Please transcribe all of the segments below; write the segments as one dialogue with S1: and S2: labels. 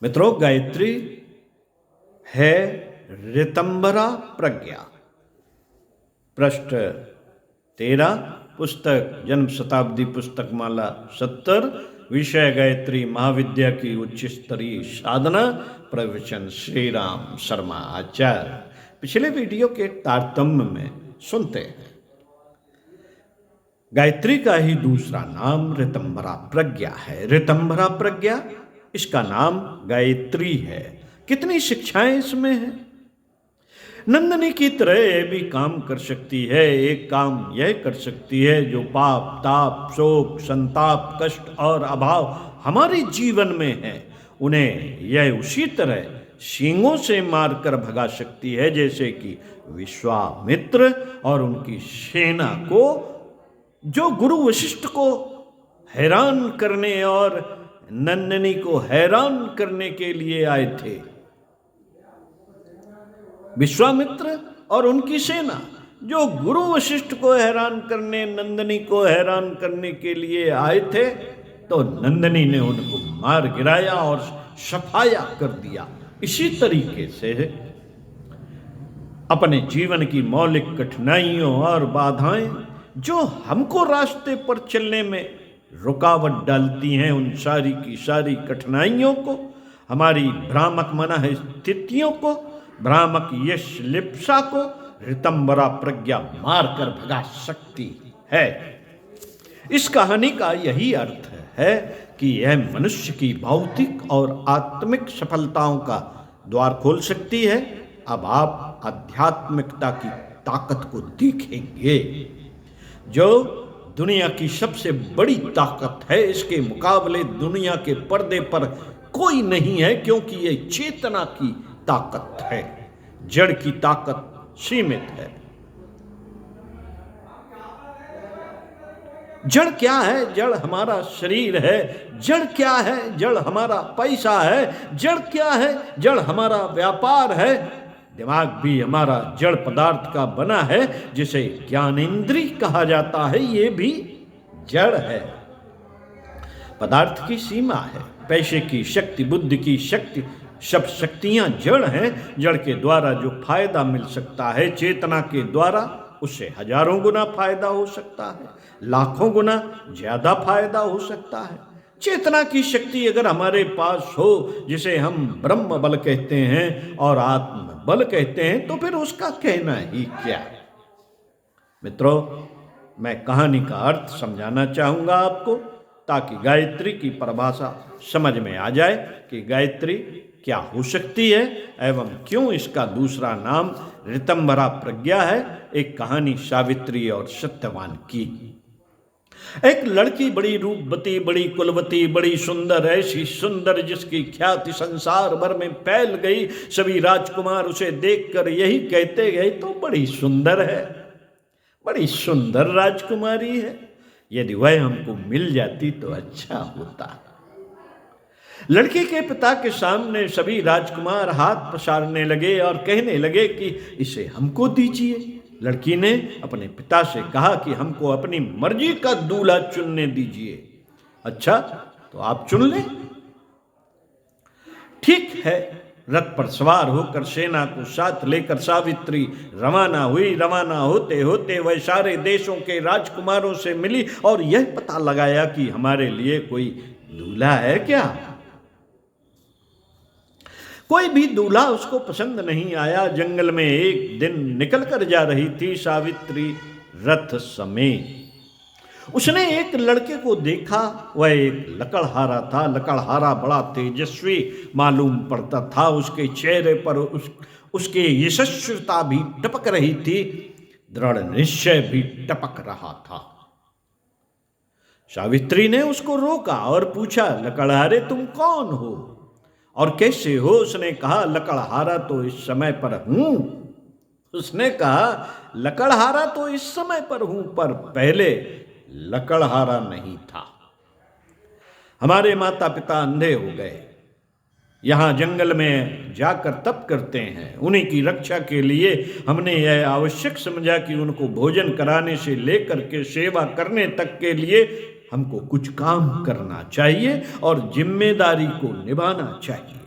S1: मित्रों, गायत्री है ऋतंभरा प्रज्ञा। पृष्ठ 13, पुस्तक जन्म शताब्दी पुस्तक माला 70, विषय गायत्री महाविद्या की उच्च स्तरीय साधना, प्रवचन श्री राम शर्मा आचार्य। पिछले वीडियो के तारतम्य में सुनते हैं। गायत्री का ही दूसरा नाम ऋतंभरा प्रज्ञा है। ऋतंभरा प्रज्ञा, इसका नाम गायत्री है। कितनी शिक्षाएं इसमें हैं। नंदनी की तरह यह भी काम कर सकती है। एक काम यह कर सकती है जो पाप, ताप, शोक, संताप, कष्ट और अभाव हमारे जीवन में है, उन्हें यह उसी तरह सींगों से मारकर भगा सकती है जैसे कि विश्वामित्र और उनकी सेना को, जो गुरु वशिष्ठ को हैरान करने और नंदनी को हैरान करने के लिए आए थे। विश्वामित्र और उनकी सेना जो गुरु वशिष्ठ को हैरान करने, नंदनी को हैरान करने के लिए आए थे, तो नंदनी ने उनको मार गिराया और सफाया कर दिया। इसी तरीके से अपने जीवन की मौलिक कठिनाइयों और बाधाएं जो हमको रास्ते पर चलने में रुकावट डालती हैं, उन सारी की सारी कठिनाइयों को, हमारी भ्रामक मन स्थितियों को, भ्रामक यश लिप्सा को ऋतंभरा प्रज्ञा मारकर भगा सकती है। इस कहानी का यही अर्थ है कि यह मनुष्य की भौतिक और आत्मिक सफलताओं का द्वार खोल सकती है। अब आप आध्यात्मिकता की ताकत को देखेंगे, जो दुनिया की सबसे बड़ी ताकत है। इसके मुकाबले दुनिया के पर्दे पर कोई नहीं है, क्योंकि यह चेतना की ताकत है। जड़ की ताकत सीमित है। जड़ क्या है? जड़ हमारा शरीर है। जड़ क्या है? जड़ हमारा पैसा है। जड़ क्या है? जड़ हमारा व्यापार है। दिमाग भी हमारा जड़ पदार्थ का बना है, जिसे ज्ञानेंद्रिय कहा जाता है। ये भी जड़ है। पदार्थ की सीमा है। पैसे की शक्ति, बुद्धि की शक्ति, सब शक्तियां जड़ हैं। जड़ के द्वारा जो फायदा मिल सकता है, चेतना के द्वारा उससे हजारों गुना फायदा हो सकता है, लाखों गुना ज्यादा फायदा हो सकता है। चेतना की शक्ति अगर हमारे पास हो, जिसे हम ब्रह्म बल कहते हैं और आत्म बल कहते हैं, तो फिर उसका कहना ही क्या है। मित्रों, मैं कहानी का अर्थ समझाना चाहूंगा आपको, ताकि गायत्री की परिभाषा समझ में आ जाए कि गायत्री क्या हो सकती है एवं क्यों इसका दूसरा नाम ऋतंभरा प्रज्ञा है। एक कहानी सावित्री और सत्यवान की। एक लड़की बड़ी रूपवती, बड़ी कुलवती, बड़ी सुंदर, ऐसी सुंदर जिसकी ख्याति संसार भर में फैल गई। सभी राजकुमार उसे देखकर यही कहते गए, तो बड़ी सुंदर है, बड़ी सुंदर राजकुमारी है। यदि वह हमको मिल जाती तो अच्छा होता। लड़की के पिता के सामने सभी राजकुमार हाथ पसारने लगे और कहने लगे कि इसे हमको दीजिए। लड़की ने अपने पिता से कहा कि हमको अपनी मर्जी का दूल्हा चुनने दीजिए। अच्छा, तो आप चुन लें। ठीक है। रथ पर सवार होकर सेना को साथ लेकर सावित्री रवाना हुई। रवाना होते होते वह सारे देशों के राजकुमारों से मिली और यह पता लगाया कि हमारे लिए कोई दूल्हा है क्या। कोई भी दूल्हा उसको पसंद नहीं आया। जंगल में एक दिन निकल कर जा रही थी सावित्री रथ समेत। उसने एक लड़के को देखा। वह एक लकड़हारा था। लकड़हारा बड़ा तेजस्वी मालूम पड़ता था। उसके चेहरे पर उसके यशस्विता भी टपक रही थी, दृढ़ निश्चय भी टपक रहा था। सावित्री ने उसको रोका और पूछा, लकड़हारे तुम कौन हो और कैसे हो? उसने कहा, लकड़हारा तो इस समय पर हूं। उसने कहा, लकड़हारा तो इस समय पर हूं, पर पहले लकड़हारा नहीं था। हमारे माता पिता अंधे हो गए। यहां जंगल में जाकर तप करते हैं। उन्हीं की रक्षा के लिए हमने यह आवश्यक समझा कि उनको भोजन कराने से लेकर के सेवा करने तक के लिए हमको कुछ काम करना चाहिए और जिम्मेदारी को निभाना चाहिए।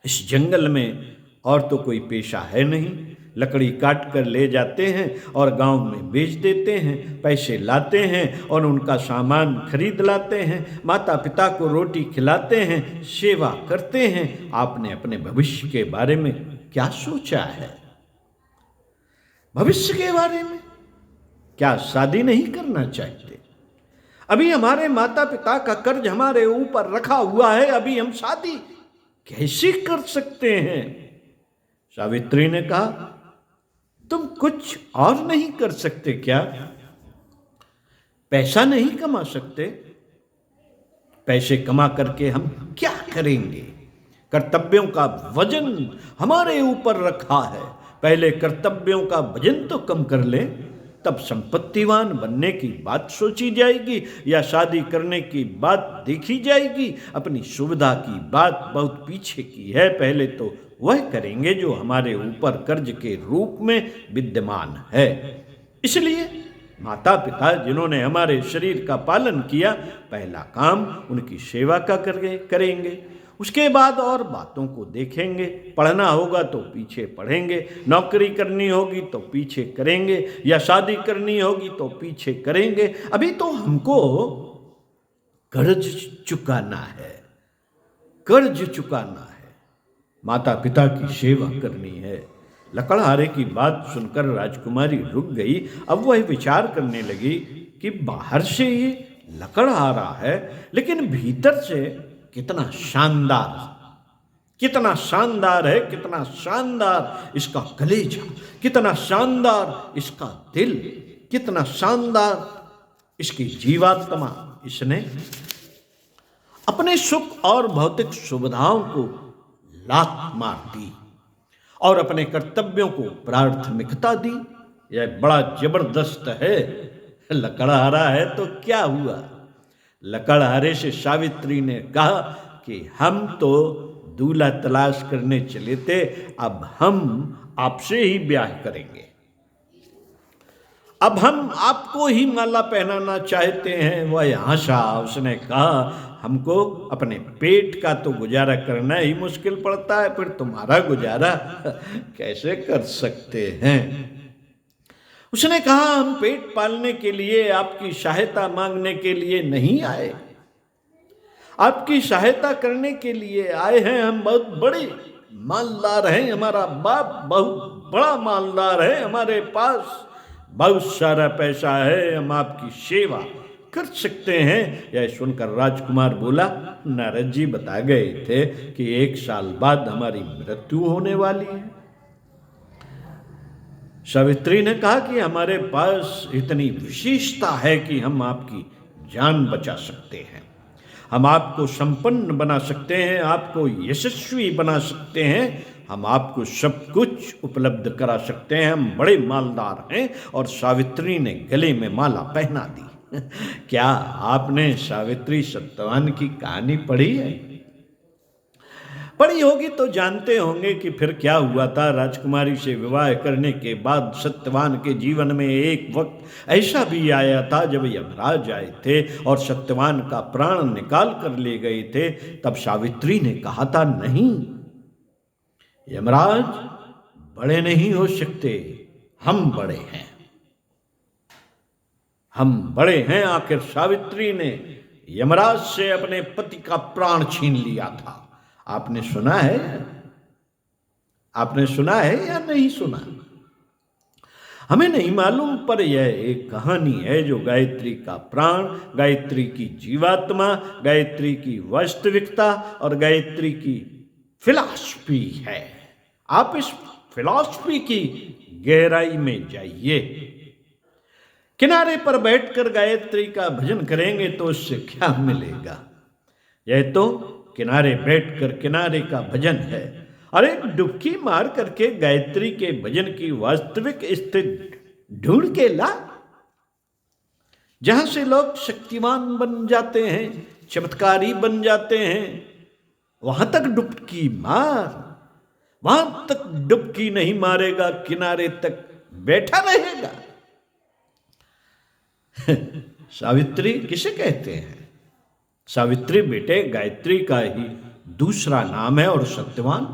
S1: इस जंगल में और तो कोई पेशा है नहीं। लकड़ी काट कर ले जाते हैं और गांव में बेच देते हैं, पैसे लाते हैं और उनका सामान खरीद लाते हैं, माता पिता को रोटी खिलाते हैं, सेवा करते हैं। आपने अपने भविष्य के बारे में क्या सोचा है? भविष्य के बारे में क्या शादी नहीं करना चाहते? अभी हमारे माता पिता का कर्ज हमारे ऊपर रखा हुआ है, अभी हम शादी कैसे कर सकते हैं? सावित्री ने कहा, तुम कुछ और नहीं कर सकते क्या? पैसा नहीं कमा सकते? पैसे कमा करके हम क्या करेंगे? कर्तव्यों का वजन हमारे ऊपर रखा है, पहले कर्तव्यों का वजन तो कम कर ले, तब संपत्तिवान बनने की बात सोची जाएगी या शादी करने की बात देखी जाएगी। अपनी सुविधा की बात बहुत पीछे की है, पहले तो वह करेंगे जो हमारे ऊपर कर्ज के रूप में विद्यमान है। इसलिए माता पिता जिन्होंने हमारे शरीर का पालन किया, पहला काम उनकी सेवा का करेंगे, उसके बाद और बातों को देखेंगे। पढ़ना होगा तो पीछे पढ़ेंगे, नौकरी करनी होगी तो पीछे करेंगे, या शादी करनी होगी तो पीछे करेंगे। अभी तो हमको कर्ज चुकाना है, कर्ज चुकाना है, माता पिता की सेवा करनी है। लकड़हारे की बात सुनकर राजकुमारी रुक गई। अब वह विचार करने लगी कि बाहर से ये लकड़हारा है, लेकिन भीतर से कितना शानदार, कितना शानदार है, कितना शानदार इसका कलेजा, कितना शानदार इसका दिल, कितना शानदार इसकी जीवात्मा। इसने अपने सुख और भौतिक सुविधाओं को लात मार दी और अपने कर्तव्यों को प्राथमिकता दी। यह बड़ा जबरदस्त है। लकड़हारा है तो क्या हुआ? लकड़हारे से सावित्री ने कहा कि हम तो दूल्हा तलाश करने चले थे, अब हम आपसे ही ब्याह करेंगे, अब हम आपको ही माला पहनाना चाहते हैं। वह हंसा। उसने कहा, हमको अपने पेट का तो गुजारा करना ही मुश्किल पड़ता है, फिर तुम्हारा गुजारा कैसे कर सकते हैं? उसने कहा, हम पेट पालने के लिए आपकी सहायता मांगने के लिए नहीं आए, आपकी सहायता करने के लिए आए हैं। हम बहुत बड़े मालदार हैं, हमारा बाप बहुत बड़ा मालदार है, हमारे पास बहुत सारा पैसा है, हम आपकी सेवा कर सकते हैं। यह सुनकर राजकुमार बोला, नारद जी बता गए थे कि 1 साल बाद हमारी मृत्यु होने वाली है। सावित्री ने कहा कि हमारे पास इतनी विशेषता है कि हम आपकी जान बचा सकते हैं, हम आपको संपन्न बना सकते हैं, आपको यशस्वी बना सकते हैं, हम आपको सब कुछ उपलब्ध करा सकते हैं, हम बड़े मालदार हैं। और सावित्री ने गले में माला पहना दी। क्या आपने सावित्री सत्यवान की कहानी पढ़ी है? पढ़ी होगी तो जानते होंगे कि फिर क्या हुआ था। राजकुमारी से विवाह करने के बाद सत्यवान के जीवन में एक वक्त ऐसा भी आया था जब यमराज आए थे और सत्यवान का प्राण निकाल कर ले गए थे। तब सावित्री ने कहा था, नहीं, यमराज बड़े नहीं हो सकते, हम बड़े हैं, हम बड़े हैं। आखिर सावित्री ने यमराज से अपने पति का प्राण छीन लिया था। आपने सुना है? आपने सुना है या नहीं सुना? हमें नहीं मालूम, पर यह एक कहानी है जो गायत्री का प्राण, गायत्री की जीवात्मा, गायत्री की वास्तविकता और गायत्री की फिलॉसफी है। आप इस फिलॉसफी की गहराई में जाइए। किनारे पर बैठकर गायत्री का भजन करेंगे तो उससे क्या मिलेगा? यह तो किनारे बैठकर किनारे का भजन है। अरे डुबकी मार करके गायत्री के भजन की वास्तविक स्थिति ढूंढ के ला, जहां से लोग शक्तिवान बन जाते हैं, चमत्कारी बन जाते हैं, वहां तक डुबकी मार। वहां तक डुबकी नहीं मारेगा, किनारे तक बैठा रहेगा। सावित्री किसे कहते हैं? सावित्री बेटे गायत्री का ही दूसरा नाम है। और सत्यवान,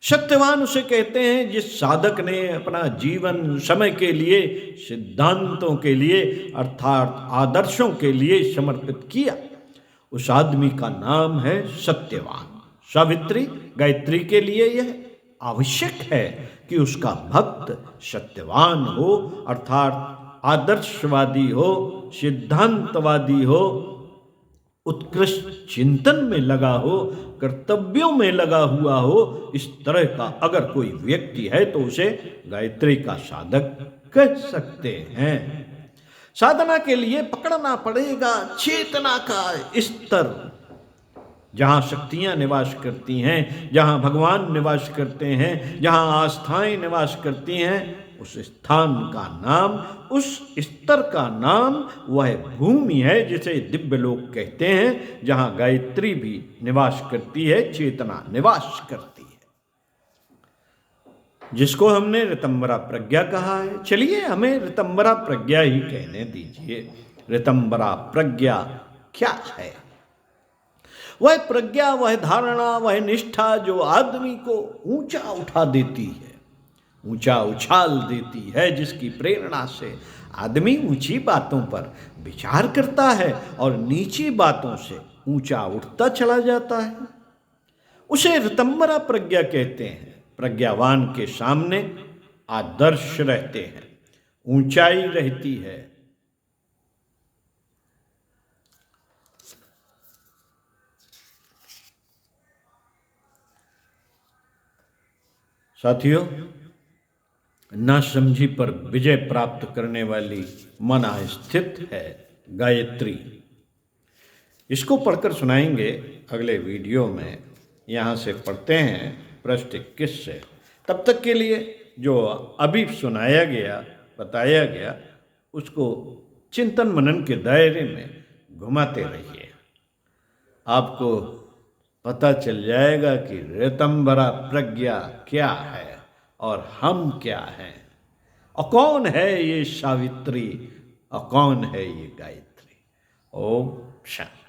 S1: सत्यवान उसे कहते हैं जिस साधक ने अपना जीवन समय के लिए, सिद्धांतों के लिए अर्थात आदर्शों के लिए समर्पित किया, उस आदमी का नाम है सत्यवान। सावित्री गायत्री के लिए यह आवश्यक है कि उसका भक्त सत्यवान हो, अर्थात आदर्शवादी हो, सिद्धांतवादी हो, उत्कृष्ट चिंतन में लगा हो, कर्तव्यों में लगा हुआ हो। इस तरह का अगर कोई व्यक्ति है तो उसे गायत्री का साधक कह सकते हैं। साधना के लिए पकड़ना पड़ेगा चेतना का स्तर, जहाँ शक्तियाँ निवास करती हैं, जहाँ भगवान निवास करते हैं, जहाँ आस्थाएं निवास करती हैं, उस स्थान का नाम, उस स्तर का नाम वह भूमि है जिसे दिव्य लोक कहते हैं, जहाँ गायत्री भी निवास करती है, चेतना निवास करती है, जिसको हमने ऋतंबरा प्रज्ञा कहा है। चलिए हमें ऋतंबरा प्रज्ञा ही कहने दीजिए। ऋतंबरा प्रज्ञा क्या है? वह प्रज्ञा, वह धारणा, वह निष्ठा जो आदमी को ऊंचा उठा देती है, ऊंचा उछाल देती है, जिसकी प्रेरणा से आदमी ऊंची बातों पर विचार करता है और नीची बातों से ऊंचा उठता चला जाता है, उसे ऋतंबरा प्रज्ञा कहते हैं। प्रज्ञावान के सामने आदर्श रहते हैं, ऊंचाई रहती है। साथियों, ना समझी पर विजय प्राप्त करने वाली मन स्थित है गायत्री। इसको पढ़कर सुनाएंगे अगले वीडियो में। यहाँ से पढ़ते हैं पृष्ठ 21 से। तब तक के लिए जो अभी सुनाया गया, बताया गया, उसको चिंतन मनन के दायरे में घुमाते रहिए। आपको पता चल जाएगा कि ऋतंबरा प्रज्ञा क्या है और हम क्या हैं, और कौन है ये सावित्री और कौन है ये गायत्री। ओम शांति।